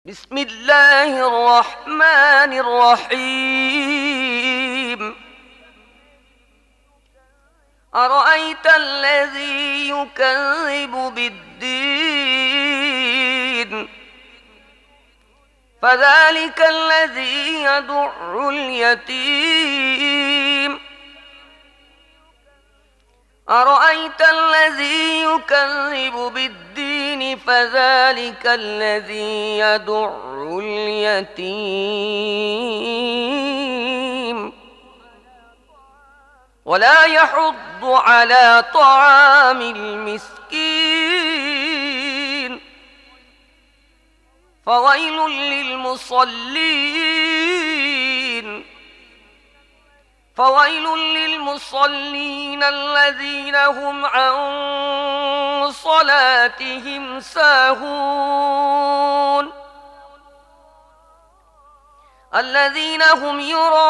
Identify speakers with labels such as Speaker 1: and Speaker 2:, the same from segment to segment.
Speaker 1: بسم الله الرحمن الرحيم أرأيت الذي يكذب بالدين فذلك الذي يدع اليتيم أرأيت الذي يكذب بالدين فذلك الذي يدع اليتيم ولا يحض على طعام المسكين فويل للمصلين الذين هم عن صلاتهم ساهون الذين هم يراءون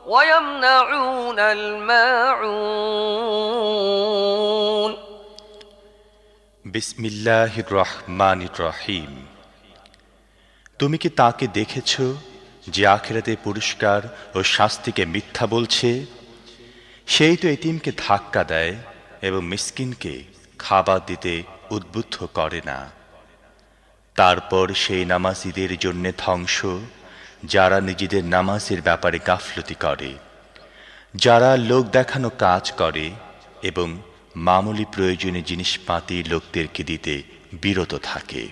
Speaker 1: ويمنعون الماعون
Speaker 2: বিসমিল্লাহির রহমানির রহিম। তুমি কি তাকে দেখেছ যে আখিরাতে পুরস্কার ও শাস্তিকে মিথ্যা বলছে? সেই তো এতিমকে ধাক্কা দেয় এবং মিসকিনকে খাবার দিতে উদ্বুদ্ধ করে না। তারপর সেই নামাজীদের জন্য ধ্বংস যারা নিজেদের নামাজের ব্যাপারে গাফলতি করে, যারা লোক দেখানো কাজ করে এবং মামুলি প্রয়োজনীয় জিনিসপাতি লোকদেরকে দিতে বিরত থাকে।